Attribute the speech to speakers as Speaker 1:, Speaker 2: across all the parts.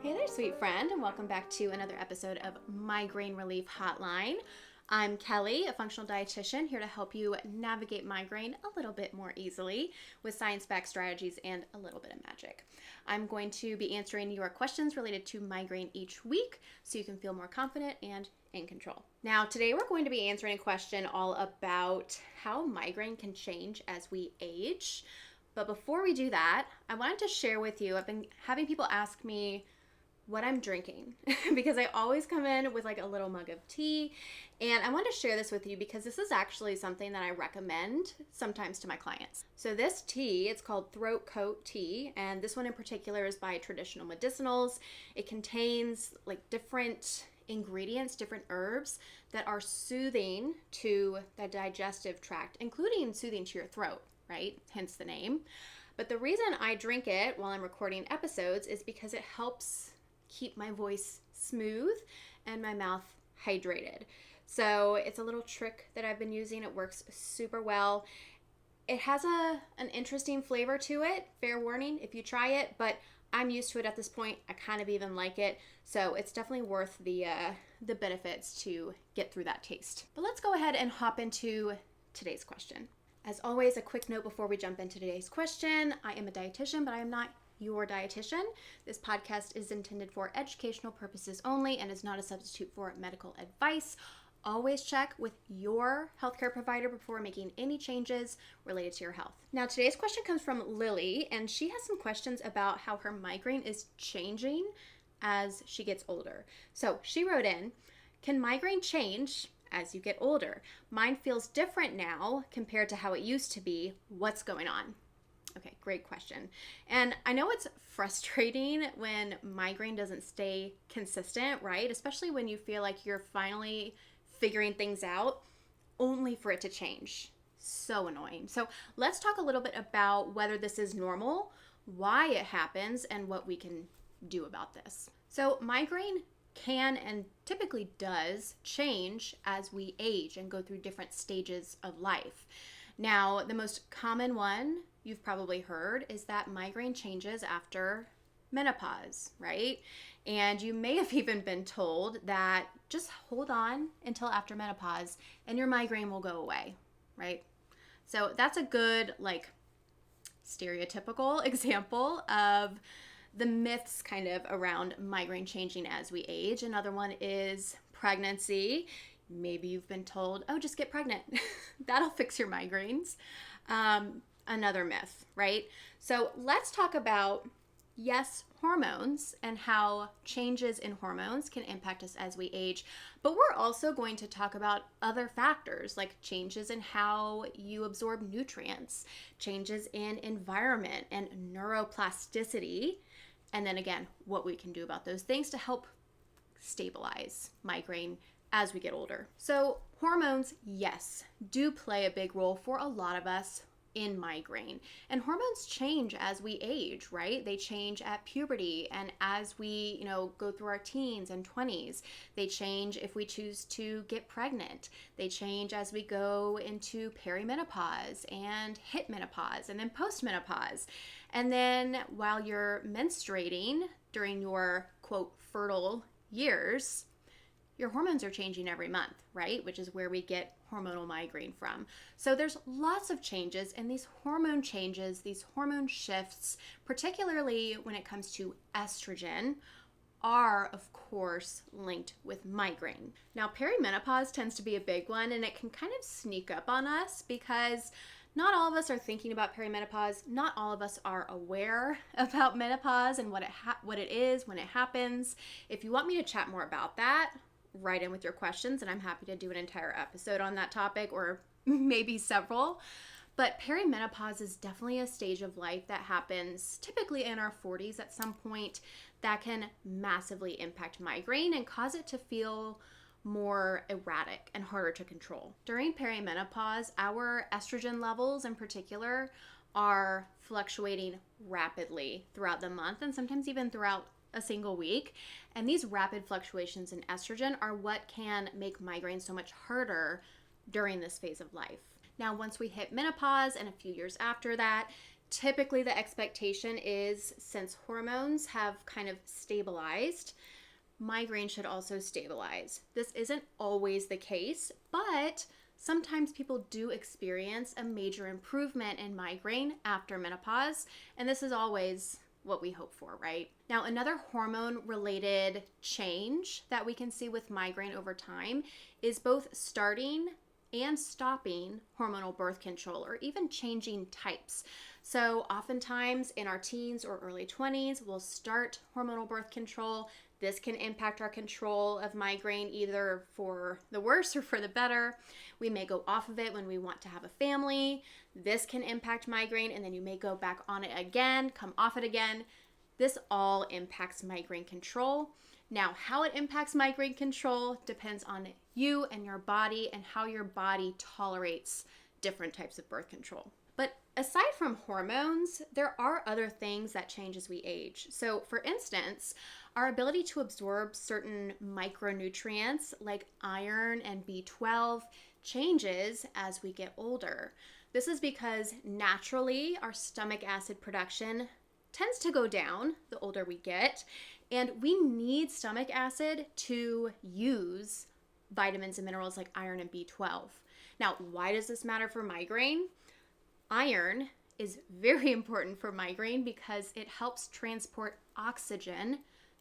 Speaker 1: Hey there, sweet friend, and welcome back to another episode of Migraine Relief Hotline. I'm Kelli, a functional dietitian, here to help you navigate migraine a little bit more easily with science-backed strategies and a little bit of magic. I'm going to be answering your questions related to migraine each week so you can feel more confident and in control. Now, today we're going to be answering a question all about how migraine can change as we age. But before we do that, I wanted to share with you, I've been having people ask me what I'm drinking because I always come in with like a little mug of tea, and I want to share this with you because this is actually something that I recommend sometimes to my clients. So this tea, it's called Throat Coat Tea, and this one in particular is by Traditional Medicinals. It contains like different ingredients, different herbs that are soothing to the digestive tract, including soothing to your throat, right? Hence the name. But the reason I drink it while I'm recording episodes is because it helps keep my voice smooth and my mouth hydrated. So it's a little trick that I've been using. It works super well. It has an interesting flavor to it. Fair warning if you try it, but I'm used to it at this point. I kind of even like it. So it's definitely worth the benefits to get through that taste. But let's go ahead and hop into today's question. As always, a quick note before we jump into today's question. I am a dietitian, but I am not your dietitian. This podcast is intended for educational purposes only and is not a substitute for medical advice. Always check with your healthcare provider before making any changes related to your health. Now, today's question comes from Lily, and she has some questions about how her migraine is changing as she gets older. So she wrote in, can migraine change as you get older? Mine feels different now compared to how it used to be. What's going on? Okay, great question. And I know it's frustrating when migraine doesn't stay consistent, right? Especially when you feel like you're finally figuring things out, only for it to change. So annoying. So let's talk a little bit about whether this is normal, why it happens, and what we can do about this. So migraine can and typically does change as we age and go through different stages of life. Now, the most common one you've probably heard is that migraine changes after menopause, right? And you may have even been told that just hold on until after menopause and your migraine will go away, right? So that's a good, like, stereotypical example of the myths kind of around migraine changing as we age. Another one is pregnancy. Maybe you've been told, oh, just get pregnant. That'll fix your migraines. Another myth, right? So let's talk about, yes, hormones and how changes in hormones can impact us as we age. But we're also going to talk about other factors like changes in how you absorb nutrients, changes in environment and neuroplasticity. And then again, what we can do about those things to help stabilize migraine as we get older. So hormones, yes, do play a big role for a lot of us in migraine. And hormones change as we age, right? They change at puberty and as we, go through our teens and 20s. They change if we choose to get pregnant. They change as we go into perimenopause and hit menopause and then postmenopause. And then while you're menstruating during your, quote, fertile years, your hormones are changing every month, right? Which is where we get hormonal migraine from. So there's lots of changes, and these hormone changes, these hormone shifts, particularly when it comes to estrogen, are of course linked with migraine. Now, perimenopause tends to be a big one, and it can kind of sneak up on us because not all of us are thinking about perimenopause. Not all of us are aware about menopause and what it is when it happens. If you want me to chat more about that, write in with your questions, and I'm happy to do an entire episode on that topic or maybe several. But perimenopause is definitely a stage of life that happens typically in our 40s at some point that can massively impact migraine and cause it to feel more erratic and harder to control. During perimenopause, our estrogen levels in particular are fluctuating rapidly throughout the month and sometimes even throughout a single week. And these rapid fluctuations in estrogen are what can make migraine so much harder during this phase of life. Now, once we hit menopause and a few years after that, Typically, the expectation is since hormones have kind of stabilized, migraine should also stabilize. This isn't always the case, but sometimes people do experience a major improvement in migraine after menopause, and this is always what we hope for, right? Now, another hormone-related change that we can see with migraine over time is both starting and stopping hormonal birth control, or even changing types. So oftentimes in our teens or early 20s, we'll start hormonal birth control. This can impact our control of migraine either for the worse or for the better. We may go off of it when we want to have a family. This can impact migraine, and then you may go back on it again, come off it again. This all impacts migraine control. Now, how it impacts migraine control depends on you and your body and how your body tolerates different types of birth control. But aside from hormones, there are other things that change as we age. So for instance, our ability to absorb certain micronutrients like iron and B12 changes as we get older. This is because naturally our stomach acid production tends to go down the older we get, and we need stomach acid to use vitamins and minerals like iron and B12. Now, why does this matter for migraine? Iron is very important for migraine because it helps transport oxygen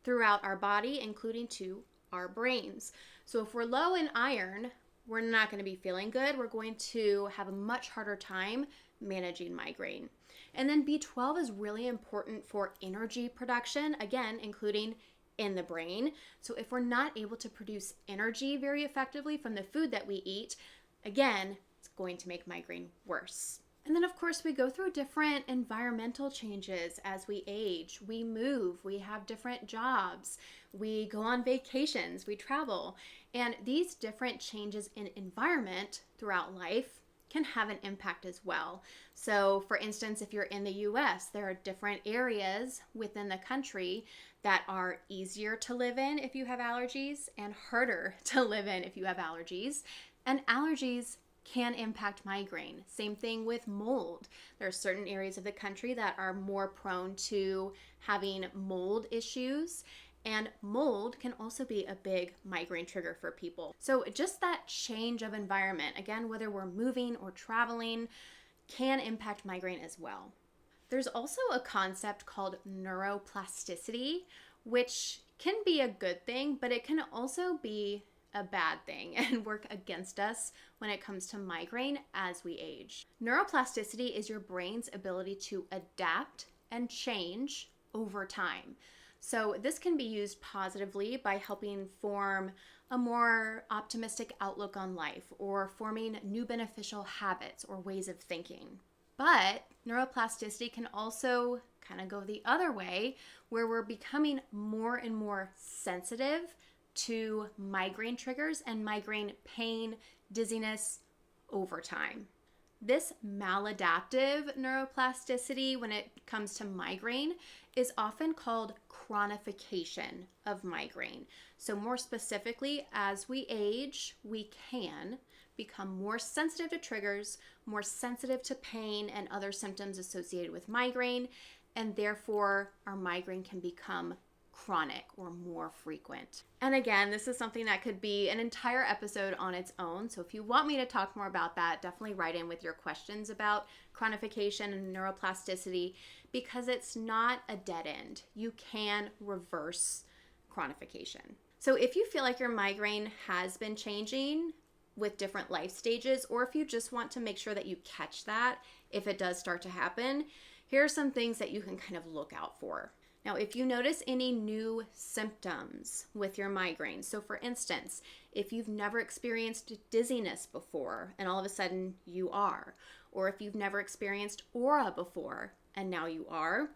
Speaker 1: throughout our body, including to our brains. So if we're low in iron, we're not going to be feeling good. We're going to have a much harder time managing migraine. And then B12 is really important for energy production, again, including in the brain. So if we're not able to produce energy very effectively from the food that we eat, again, it's going to make migraine worse. And then, of course, we go through different environmental changes as we age. We move, we have different jobs, we go on vacations, we travel. And these different changes in environment throughout life can have an impact as well. So, for instance, if you're in the US, there are different areas within the country that are easier to live in if you have allergies and harder to live in if you have allergies. And allergies can impact migraine. Same thing with mold. There are certain areas of the country that are more prone to having mold issues, and mold can also be a big migraine trigger for people. So just that change of environment, again, whether we're moving or traveling, can impact migraine as well. There's also a concept called neuroplasticity, which can be a good thing, but it can also be a bad thing and work against us when it comes to migraine as we age. Neuroplasticity is your brain's ability to adapt and change over time. So this can be used positively by helping form a more optimistic outlook on life or forming new beneficial habits or ways of thinking. But neuroplasticity can also kind of go the other way, where we're becoming more and more sensitive to migraine triggers and migraine pain, dizziness over time. This maladaptive neuroplasticity, when it comes to migraine, is often called chronification of migraine. So more specifically, as we age, we can become more sensitive to triggers, more sensitive to pain and other symptoms associated with migraine, and therefore our migraine can become chronic or more frequent. And again, this is something that could be an entire episode on its own. So if you want me to talk more about that, definitely write in with your questions about chronification and neuroplasticity, because it's not a dead end. You can reverse chronification. So if you feel like your migraine has been changing with different life stages, or if you just want to make sure that you catch that if it does start to happen, here are some things that you can kind of look out for. Now, if you notice any new symptoms with your migraine, so for instance, if you've never experienced dizziness before and all of a sudden you are, or if you've never experienced aura before and now you are,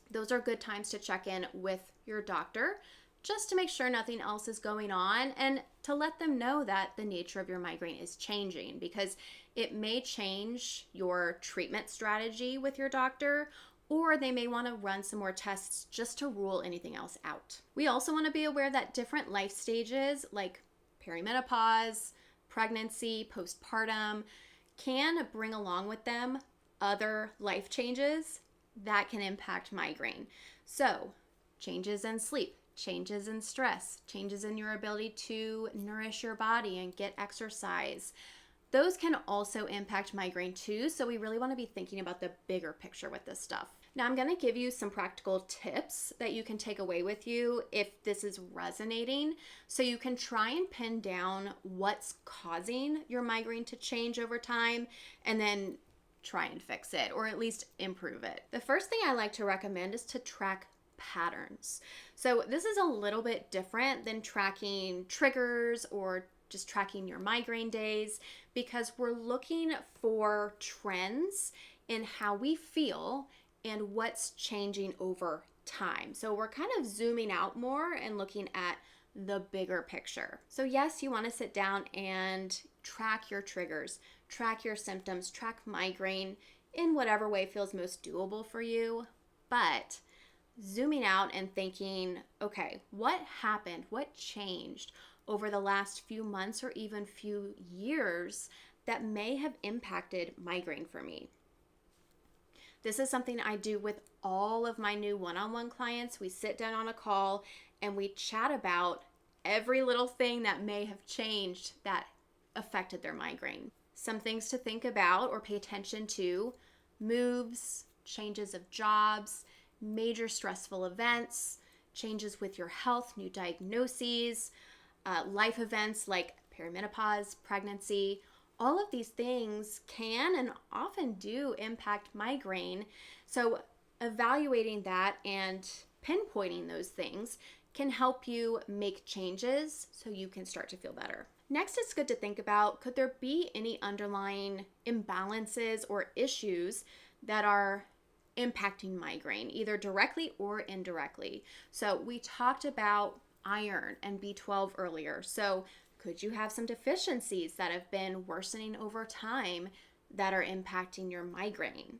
Speaker 1: those are good times to check in with your doctor just to make sure nothing else is going on and to let them know that the nature of your migraine is changing, because it may change your treatment strategy with your doctor, or they may want to run some more tests just to rule anything else out. We also want to be aware that different life stages like perimenopause, pregnancy, postpartum can bring along with them other life changes that can impact migraine. So, changes in sleep, changes in stress, changes in your ability to nourish your body and get exercise. Those can also impact migraine too, so we really want to be thinking about the bigger picture with this stuff. Now, I'm going to give you some practical tips that you can take away with you if this is resonating, so you can try and pin down what's causing your migraine to change over time and then try and fix it, or at least improve it. The first thing I like to recommend is to track patterns. So this is a little bit different than tracking triggers or just tracking your migraine days, because we're looking for trends in how we feel and what's changing over time. So we're kind of zooming out more and looking at the bigger picture. So yes, you want to sit down and track your triggers, track your symptoms, track migraine in whatever way feels most doable for you. But zooming out and thinking, okay, what happened? What changed over the last few months or even few years that may have impacted migraine for me? This is something I do with all of my new one-on-one clients. We sit down on a call and we chat about every little thing that may have changed that affected their migraine. Some things to think about or pay attention to: moves, changes of jobs, major stressful events, changes with your health, new diagnoses, life events like perimenopause, pregnancy. All of these things can and often do impact migraine. So evaluating that and pinpointing those things can help you make changes so you can start to feel better. Next, it's good to think about, could there be any underlying imbalances or issues that are impacting migraine, either directly or indirectly? So we talked about iron and B12 earlier. So could you have some deficiencies that have been worsening over time that are impacting your migraine?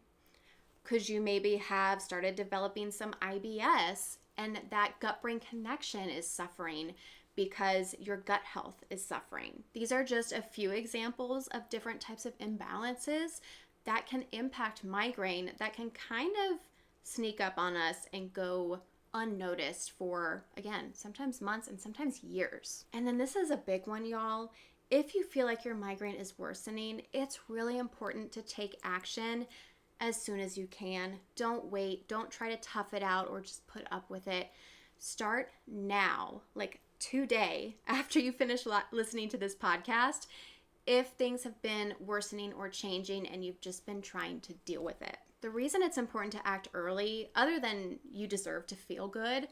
Speaker 1: Could you maybe have started developing some IBS and that gut-brain connection is suffering because your gut health is suffering? These are just a few examples of different types of imbalances that can impact migraine that can kind of sneak up on us and go unnoticed for, again, sometimes months and sometimes years. And then this is a big one, y'all. If you feel like your migraine is worsening, it's really important to take action as soon as you can. Don't wait. Don't try to tough it out or just put up with it. Start now, like today, after you finish listening to this podcast, if things have been worsening or changing and you've just been trying to deal with it. The reason it's important to act early, other than you deserve to feel good,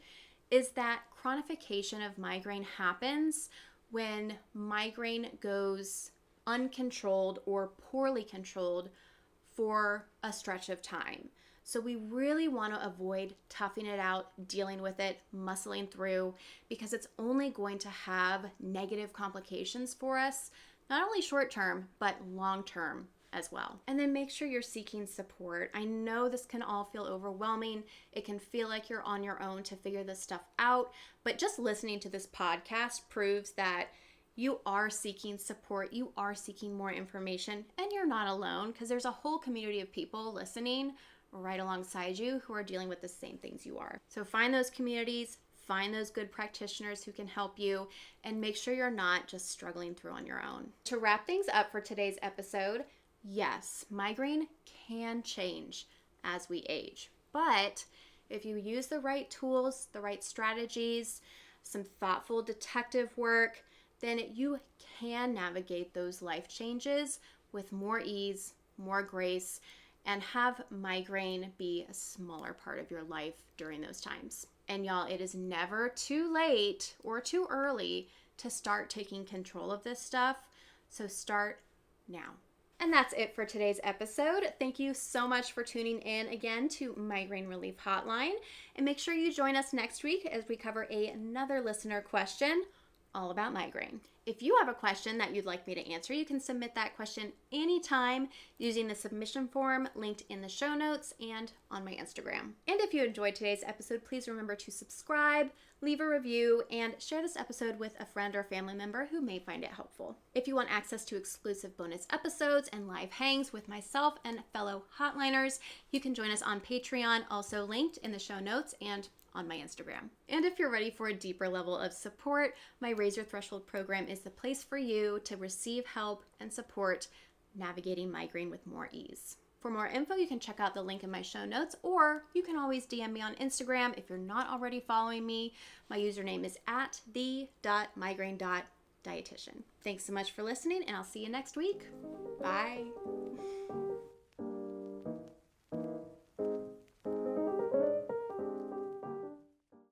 Speaker 1: is that chronification of migraine happens when migraine goes uncontrolled or poorly controlled for a stretch of time. So we really want to avoid toughing it out, dealing with it, muscling through, because it's only going to have negative complications for us, not only short term, but long term as well. And then make sure you're seeking support. I know this can all feel overwhelming. It can feel like you're on your own to figure this stuff out, but just listening to this podcast proves that you are seeking support, you are seeking more information, and you're not alone, because there's a whole community of people listening right alongside you who are dealing with the same things you are. So find those communities, find those good practitioners who can help you, and make sure you're not just struggling through on your own. To wrap things up for today's episode, yes, migraine can change as we age, but if you use the right tools, the right strategies, some thoughtful detective work, then you can navigate those life changes with more ease, more grace, and have migraine be a smaller part of your life during those times. And y'all, it is never too late or too early to start taking control of this stuff, so start now. And that's it for today's episode. Thank you so much for tuning in again to Migraine Relief Hotline. And make sure you join us next week as we cover another listener question all about migraine. If you have a question that you'd like me to answer, you can submit that question anytime using the submission form linked in the show notes and on my Instagram. And if you enjoyed today's episode, please remember to subscribe, leave a review, and share this episode with a friend or family member who may find it helpful. If you want access to exclusive bonus episodes and live hangs with myself and fellow hotliners, you can join us on Patreon, also linked in the show notes and on my Instagram. And if you're ready for a deeper level of support, my Raise Your Threshold program is the place for you to receive help and support navigating migraine with more ease. For more info, you can check out the link in my show notes, or you can always DM me on Instagram if you're not already following me. My username is @the.migraine.dietitian. Thanks so much for listening, and I'll see you next week. Bye.